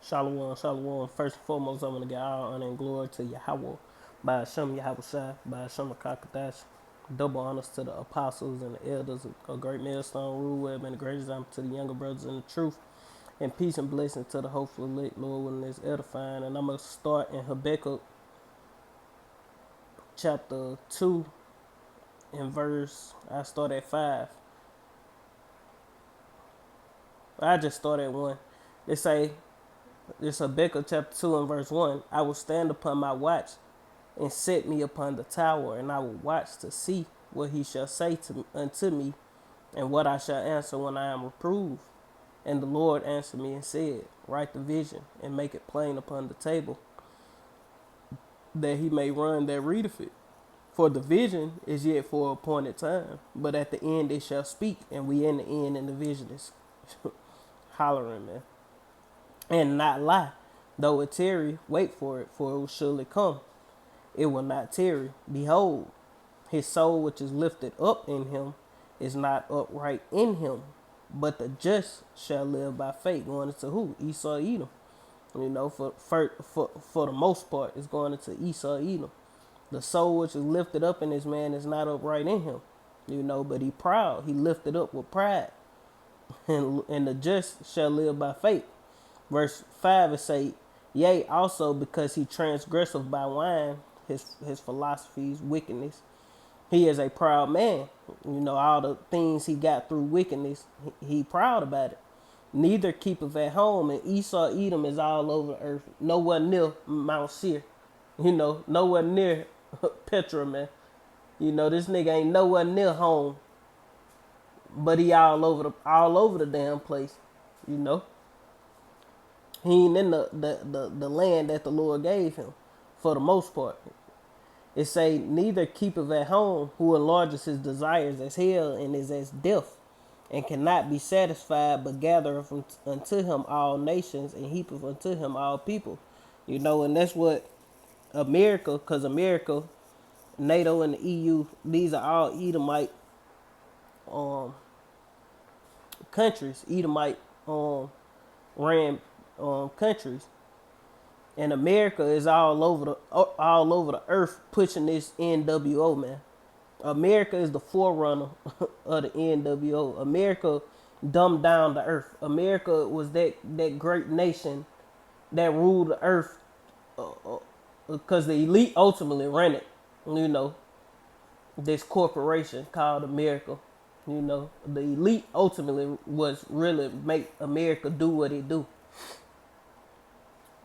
Shalom, shalom. First and foremost, I want to give all honor and glory to Yahweh, by Hashem Yahweh Shai, by Hashem Kakadash. Double honors to the apostles and the elders, a great millstone rule web, and a great example to the younger brothers in the truth. And peace and blessing to the hopeful elect, Lord, when it's edifying. And I'm going to start in Habakkuk chapter 2 and I start at 5. I just start at 1. They say, this Habakkuk chapter 2 and verse 1, I will stand upon my watch and set me upon the tower, and I will watch to see what he shall say unto me, and what I shall answer when I am reproved. And the Lord answered me and said, write the vision and make it plain upon the table, that he may run that readeth it. For the vision is yet for a appointed time, but at the end it shall speak, and we in the end, and the vision is hollering, man. And not lie. Though it tarry, wait for it, for it will surely come. It will not tarry. Behold, his soul which is lifted up in him is not upright in him, but the just shall live by faith. Going into who? Esau, Edom. You know, for the most part, it's going into Esau, Edom. The soul which is lifted up in this man is not upright in him. You know, but he proud. He lifted up with pride. And the just shall live by faith. Verse 5 it say, yea, also because he transgresseth by wine, his philosophies, wickedness. He is a proud man. You know, all the things he got through wickedness, he proud about it. Neither keepeth at home, and Esau, Edom is all over the earth. Nowhere near Mount Seir. You know, nowhere near Petra, man. You know, this nigga ain't nowhere near home. But he all over the damn place. You know. He ain't in the land that the Lord gave him, for the most part. It say, neither keepeth at home, who enlarges his desires as hell and is as death, and cannot be satisfied, but gathereth unto him all nations, and heapeth unto him all people. You know, and that's what America, because America, NATO and the EU, these are all Edomite countries, Edomite ran countries, and America is all over the earth pushing this NWO, man. America is the forerunner of the NWO. America dumbed down the earth. America was that great nation that ruled the earth because the elite ultimately ran it. You know, this corporation called America. You know, the elite ultimately was really make America do what it do.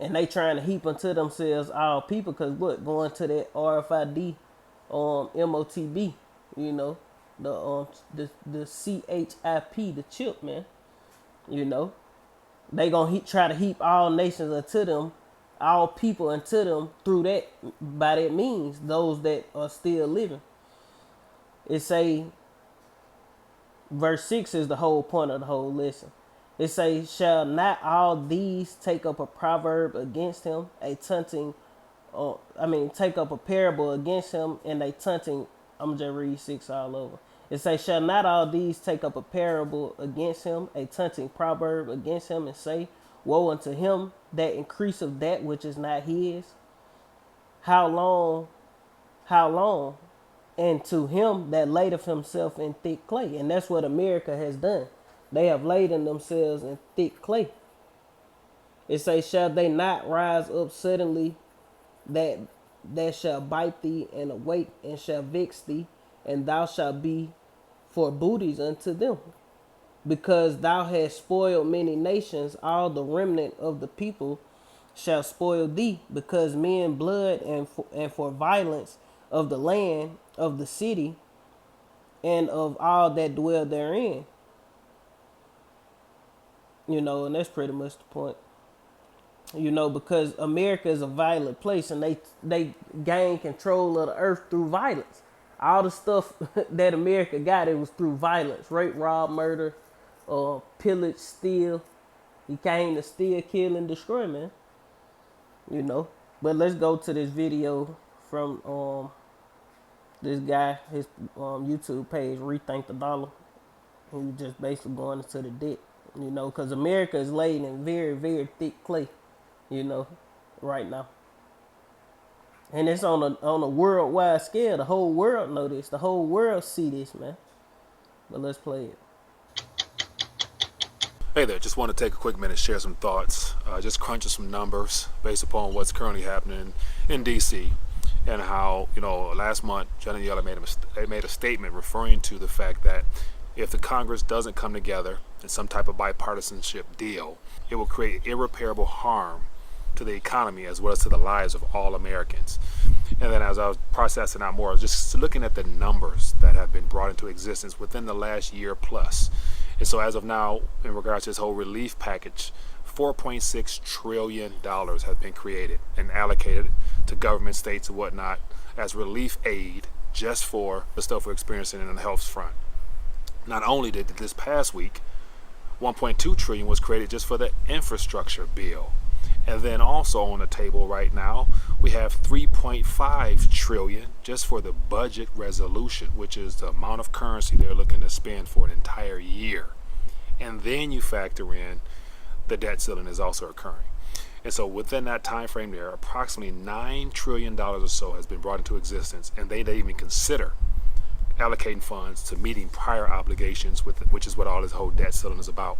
And they trying to heap unto themselves all people, because look, going to that RFID, MOTB, you know, the CHIP, the chip, man. You know, they gonna try to heap all nations unto them, all people unto them through that, by that means, those that are still living. It say, verse 6 is the whole point of the whole lesson. It says, shall not all these take up a proverb against him, take up a parable against him, and a taunting, I'm just read 6 all over. It says, shall not all these take up a parable against him, a taunting proverb against him, and say, woe unto him that increaseth that which is not his? How long? And to him that ladeth himself in thick clay. And that's what America has done. They have laden themselves in thick clay. It says, shall they not rise up suddenly, that shall bite thee, and awake, and shall vex thee, and thou shalt be for booties unto them? Because thou hast spoiled many nations, all the remnant of the people shall spoil thee, because men blood and for violence of the land, of the city, and of all that dwell therein. You know, and that's pretty much the point. You know, because America is a violent place, and they gain control of the earth through violence. All the stuff that America got, it was through violence. Rape, rob, murder, pillage, steal. He came to steal, kill, and destroy, man. You know. But let's go to this video from this guy, his YouTube page, Rethink the Dollar. He just basically going into the debt. You know, because America is laid in very, very thick clay. you know, right now. And it's on a worldwide scale. The whole world know this. The whole world see this, man. But let's play it. Hey there, just want to take a quick minute, share some thoughts, just crunching some numbers based upon what's currently happening in D.C. and how, last month, Janet Yellen made a statement referring to the fact that if the Congress doesn't come together in some type of bipartisanship deal, it will create irreparable harm to the economy as well as to the lives of all Americans. And then as I was processing out more, I was just looking at the numbers that have been brought into existence within the last year plus. And so as of now, in regards to this whole relief package, $4.6 trillion has been created and allocated to government, states, and whatnot as relief aid just for the stuff we're experiencing in the health front. Not only did this past week, 1.2 trillion was created just for the infrastructure bill. And then also on the table right now, we have 3.5 trillion just for the budget resolution, which is the amount of currency they're looking to spend for an entire year. And then you factor in the debt ceiling is also occurring. And so within that time frame there, approximately $9 trillion or so has been brought into existence, and they didn't even consider allocating funds to meeting prior obligations, which is what all this whole debt ceiling is about.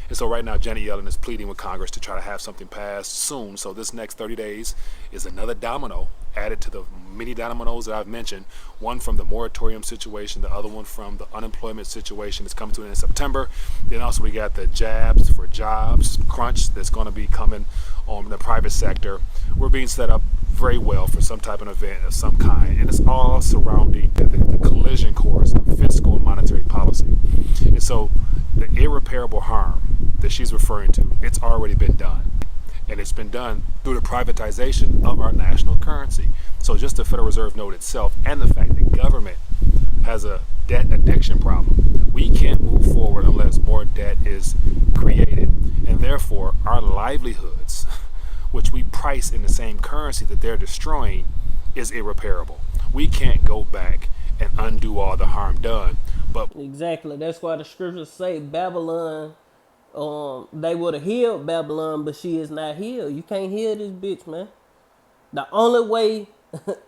And so right now, Janet Yellen is pleading with Congress to try to have something passed soon. So this next 30 days is another domino added to the many dominoes that I've mentioned. One from the moratorium situation, the other one from the unemployment situation that's coming to an end in September. Then also we got the jabs for jobs crunch that's going to be coming on the private sector. We're being set up very well for some type of event of some kind. And it's all surrounding the collision course of fiscal and monetary policy. And so the irreparable harm that she's referring to, it's already been done. And it's been done through the privatization of our national currency. So just the Federal Reserve note itself and the fact that government has a debt addiction problem. We can't move forward unless more debt is created. And therefore, our livelihoods, which we price in the same currency that they're destroying, is irreparable. We can't go back and undo all the harm done. But Exactly. That's why the scriptures say Babylon, they would have healed Babylon, but she is not healed. You can't heal this bitch, man. The only way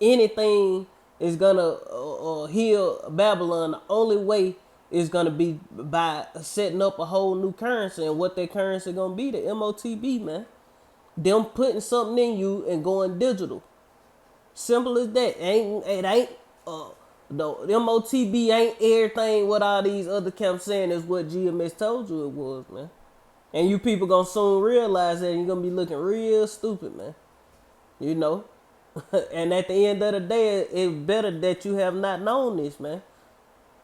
anything is gonna heal Babylon, the only way is gonna be by setting up a whole new currency. And what that currency gonna be? The MOTB, man. Them putting something in you and going digital. Simple as that. It ain't the MOTB ain't everything what all these other camps saying is what GMS told you it was, man. And you people gonna soon realize that, and you're gonna be looking real stupid, man. You know? And at the end of the day, it's better that you have not known this, man.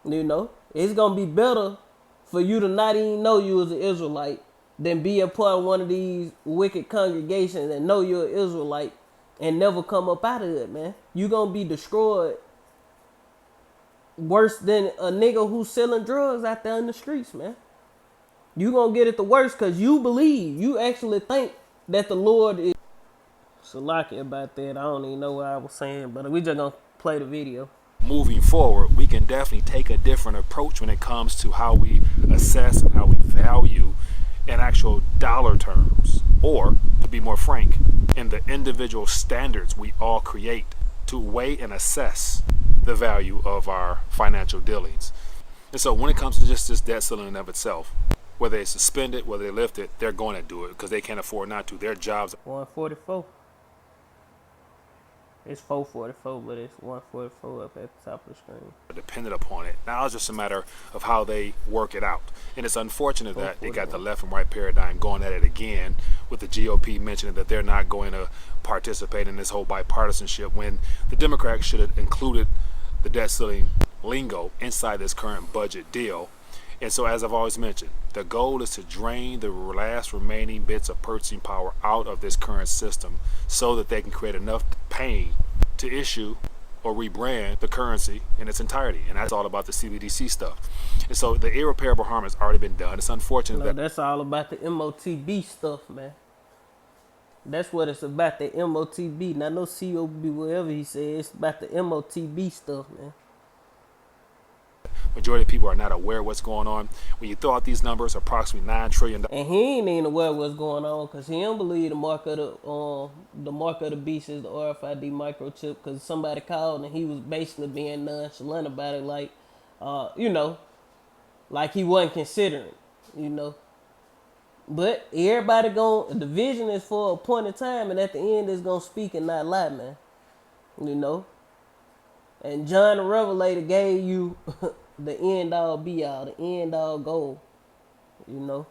You know? It's gonna be better for you to not even know you was an Israelite than be a part of one of these wicked congregations and know you're an Israelite and never come up out of it, man. You gonna be destroyed worse than a nigga who's selling drugs out there in the streets, man. You gonna get it the worst because you believe, you actually think that the Lord is. Salaki about that. I don't even know what I was saying, but we just gonna play the video. moving forward, we can definitely take a different approach when it comes to how we assess and how we value in actual dollar terms, or to be more frank, in the individual standards we all create to weigh and assess the value of our financial dealings. And so when it comes to just this debt ceiling in of itself, whether they suspend it, whether they lift it, they're going to do it because they can't afford not to. Their jobs. 144. It's 444, but it's 144 up at the top of the screen. Dependent upon it. Now it's just a matter of how they work it out. And it's unfortunate that they got the left and right paradigm going at it again, with the GOP mentioning that they're not going to participate in this whole bipartisanship when the Democrats should have included the debt ceiling lingo inside this current budget deal. And so, as I've always mentioned, the goal is to drain the last remaining bits of purchasing power out of this current system so that they can create enough pain to issue or rebrand the currency in its entirety. And that's all about the CBDC stuff. And so the irreparable harm has already been done. It's unfortunate that that's all about the MOTB stuff, man. That's what it's about, the MOTB. Not no COB, whatever he said. It's about the MOTB stuff, man. Majority of people are not aware of what's going on. When you throw out these numbers, approximately $9 trillion. And he ain't even aware what's going on because he don't believe the mark of the beast is the RFID microchip because somebody called and he was basically being nonchalant about it, like, you know, like he wasn't considering, you know. But everybody the vision is for a point in time, and at the end it's gonna speak and not lie, man. You know. And John the Revelator gave you the end all be all, the end all goal. You know.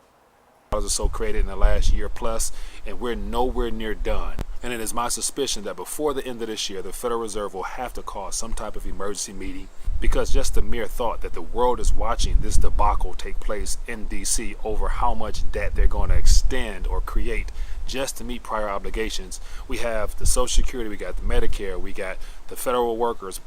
Or so created in the last year plus, and we're nowhere near done. And it is my suspicion that before the end of this year, the Federal Reserve will have to call some type of emergency meeting, because just the mere thought that the world is watching this debacle take place in DC over how much debt they're going to extend or create just to meet prior obligations. We have the Social Security, we got the Medicare, we got the federal workers'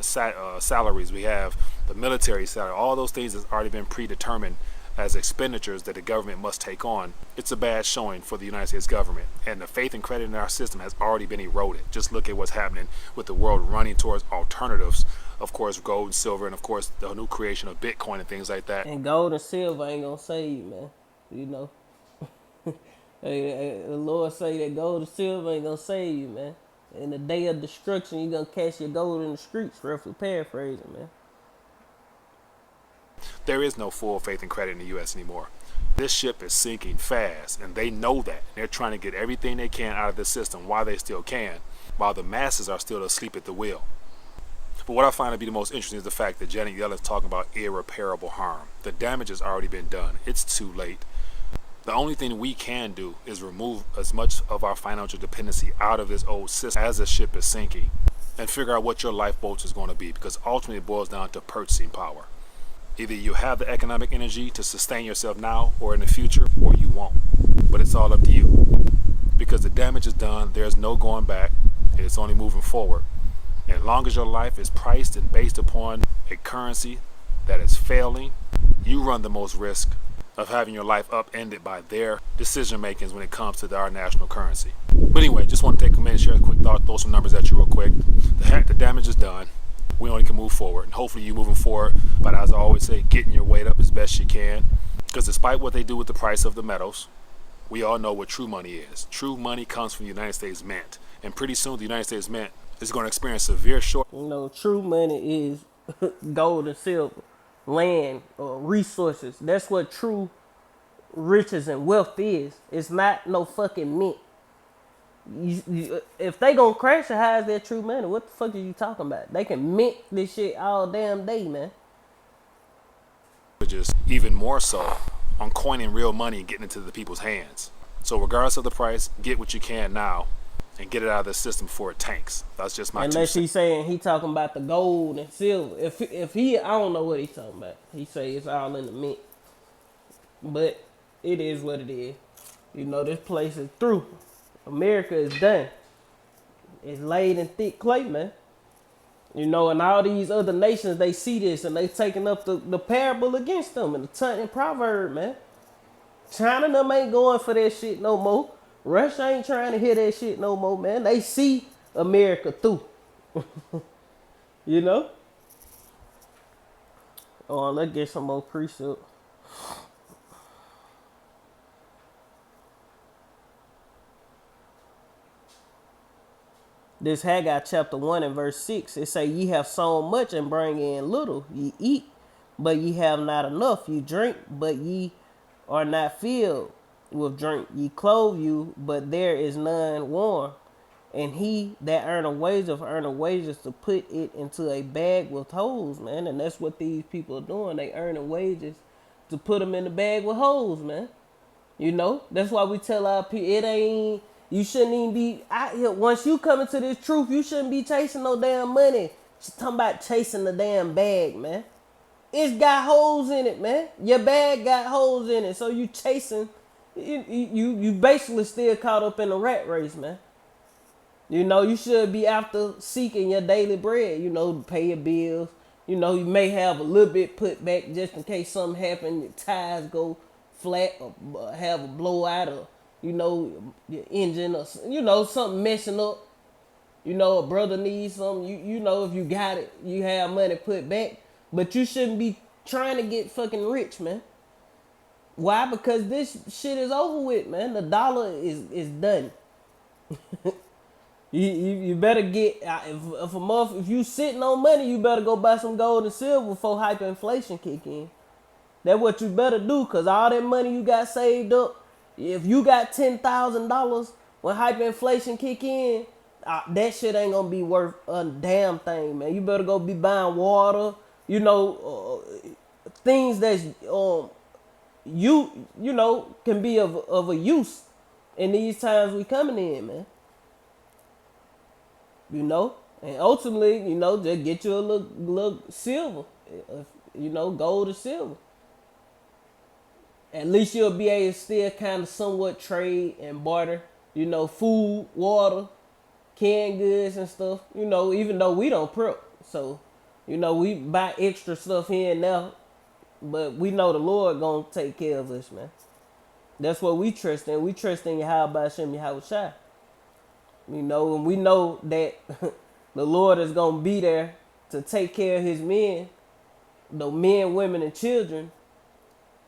salaries, we have the military salary. All those things has already been predetermined as expenditures that the government must take on. It's a bad showing for the United States government, and the faith and credit in our system has already been eroded. Just look at what's happening with the world running towards alternatives, of course gold and silver, and of course the new creation of Bitcoin and things like that. And gold and silver ain't gonna save you, man. You know. The Lord say that gold and silver ain't gonna save you, man. In the day of destruction, you gonna catch your gold in the streets, roughly paraphrasing, man. There is no full faith and credit in the U.S. anymore. This ship is sinking fast, and they know that. They're trying to get everything they can out of the system while they still can, while the masses are still asleep at the wheel. But what I find to be the most interesting is the fact that Janet Yellen is talking about irreparable harm. The damage has already been done. It's too late. The only thing we can do is remove as much of our financial dependency out of this old system as the ship is sinking, and figure out what your lifeboat is going to be, because ultimately it boils down to purchasing power. Either you have the economic energy to sustain yourself now or in the future, or you won't. But it's all up to you. Because the damage is done, there's no going back, and it's only moving forward. And as long as your life is priced and based upon a currency that is failing, you run the most risk of having your life upended by their decision makings when it comes to our national currency. But anyway, just want to take a minute, share a quick thought, throw some numbers at you real quick. The damage is done. We only can move forward, and hopefully you moving forward, but as I always say, getting your weight up as best you can, because despite what they do with the price of the metals, we all know what true money is. True money comes from the United States Mint, and pretty soon the United States Mint is going to experience severe short. You know, true money is gold and silver, land, or resources. That's what true riches and wealth is. It's not no fucking mint. If they gonna crash it, how is that true money? What the fuck are you talking about? They can mint this shit all damn day, man. Just even more so on coining real money and getting it to the people's hands. So regardless of the price, get what you can now and get it out of the system before it tanks. That's just my Unless two he's saying he talking about the gold and silver. If he, I don't know what he's talking about. He say it's all in the mint. But it is what it is. You know, this place is through. America is done. It's laid in thick clay, man. You know, and all these other nations, they see this and they taking up the parable against them and the Tunton proverb, man. China them ain't going for that shit no more. Russia ain't trying to hear that shit no more, man. They see America through. You know? Oh, let's get some more precept. This Haggai chapter 1 and verse 6. It say, ye have sown much and bring in little. Ye eat, but ye have not enough. Ye drink, but ye are not filled with drink. Ye clothe you, but there is none warm. And he that earn wages to put it into a bag with holes, man. And that's what these people are doing. They earning wages to put them in the bag with holes, man. You know, that's why we tell our people, it ain't, you shouldn't even be out here. Once you come into this truth, you shouldn't be chasing no damn money. She's talking about chasing the damn bag, man. It's got holes in it, man. Your bag got holes in it. So you chasing, you basically still caught up in the rat race, man. You know, you should be after seeking your daily bread, you know, to pay your bills. You know, you may have a little bit put back just in case something happen, your tires go flat or have a blowout or, you know, your engine or, you know, something messing up. You know, a brother needs something. You know, if you got it, you have money put back. But you shouldn't be trying to get fucking rich, man. Why? Because this shit is over with, man. The dollar is done. You better get if a month if you sitting on money, you better go buy some gold and silver before hyperinflation kick in. That's what you better do, cause all that money you got saved up, if you got $10,000 when hyperinflation kick in, that shit ain't gonna be worth a damn thing, man. You better go be buying water, things that's can be of a use in these times we coming in, man. And ultimately, just get you a little silver, gold or silver. At least you'll be able to still kind of somewhat trade and barter, food, water, canned goods and stuff, even though we don't prep. So, we buy extra stuff here and there, but we know the Lord gonna take care of us, man. That's what we trust in. We trust in Yahweh Hashem Yahweh Shai. And we know that the Lord is gonna be there to take care of his men, the men, women, and children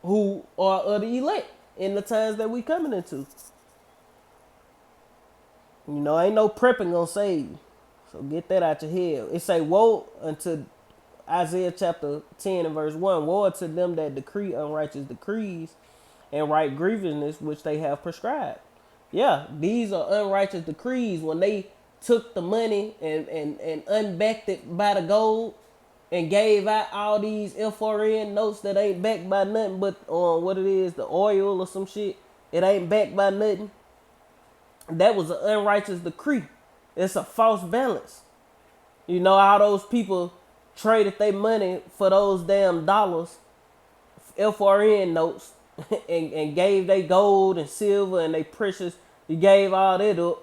who are of the elect in the times that we coming into. Ain't no prepping gonna save you. So get that out your head. It say, woe unto Isaiah chapter 10 and verse 1. Woe unto them that decree unrighteous decrees and write grievousness which they have prescribed. Yeah, these are unrighteous decrees. When they took the money and unbacked it by the gold and gave out all these FRN notes that ain't backed by nothing but what it is, the oil or some shit. It ain't backed by nothing. That was an unrighteous decree. It's a false balance. All those people traded their money for those damn dollars, FRN notes, and gave they gold and silver and they precious. You gave all that up,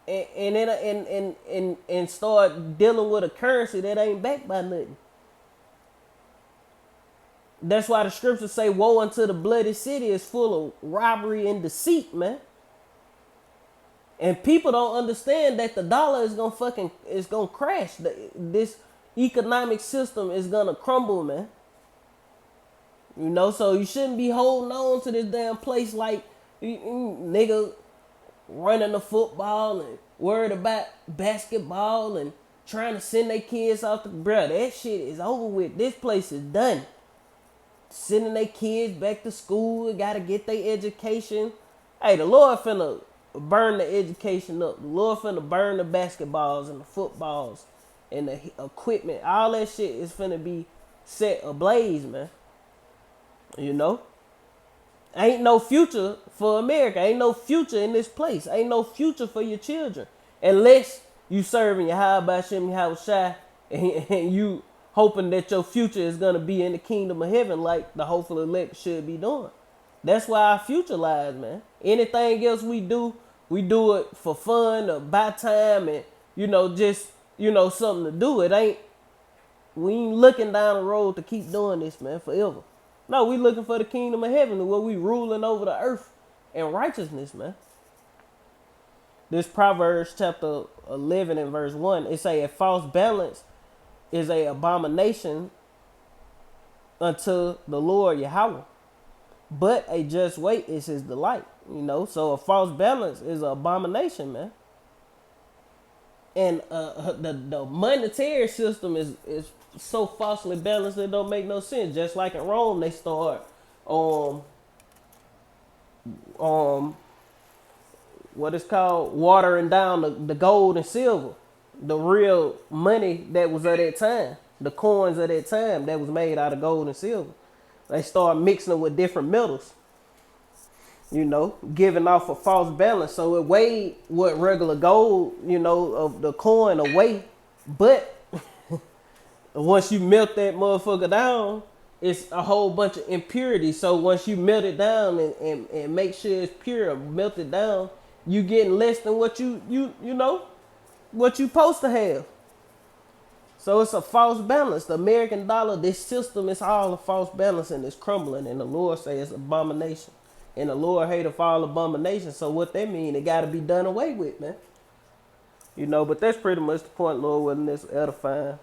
and start dealing with a currency that ain't backed by nothing. That's why the scriptures say, "Woe unto the bloody city is full of robbery and deceit, man." And people don't understand that the dollar is gonna crash. This economic system is gonna crumble, man. So you shouldn't be holding on to this damn place like nigga running the football and worried about basketball and trying to send their kids off to bruh. That shit is over with. This place is done. Sending their kids back to school, gotta get their education. Hey, the Lord finna burn the education up. The Lord finna burn the basketballs and the footballs and the equipment. All that shit is finna be set ablaze, man. Ain't no future for America. Ain't no future in this place. Ain't no future for your children. Unless you serving Yahweh Hashem Yahweh Shai and you hoping that your future is going to be in the kingdom of heaven like the hopeful elect should be doing. That's why our future lies, man. Anything else we do it for fun or by time and, just, something to do. We ain't looking down the road to keep doing this, man, forever. No, we looking for the kingdom of heaven where we ruling over the earth in righteousness, man. This Proverbs chapter 11 and verse 1, it say a false balance is a abomination unto the Lord Yahweh, but a just weight is his delight. So a false balance is an abomination, man. And the monetary system is so falsely balanced it don't make no sense. Just like in Rome, they start what is called watering down the gold and silver, the real money that was at that time, the coins of that time that was made out of gold and silver. They start mixing it with different metals, giving off a false balance. So it weighed what regular gold, of the coin away, but once you melt that motherfucker down, it's a whole bunch of impurities. So once you melt it down and make sure it's pure, melt it down, you getting less than what what you supposed to have. So it's a false balance. The American dollar, this system is all a false balance and it's crumbling. And the Lord say it's abomination. And the Lord hateth all abominations. So what that mean? It got to be done away with, man. But that's pretty much the point, Lord, wasn't this edifying.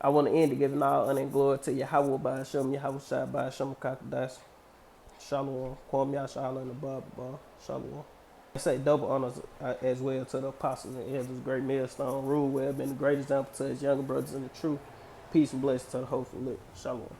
I want to end it giving all honor and glory to Yahweh by Hashem, Yahweh Shai by Hashem Kakadash. Shalom. Kwam Yashala in the Bible. Shalom. I say double honors as well to the apostles and elders, great millstone, rule well, been the great example to his younger brothers in the truth. Peace and blessings to the hopeful lit. Shalom.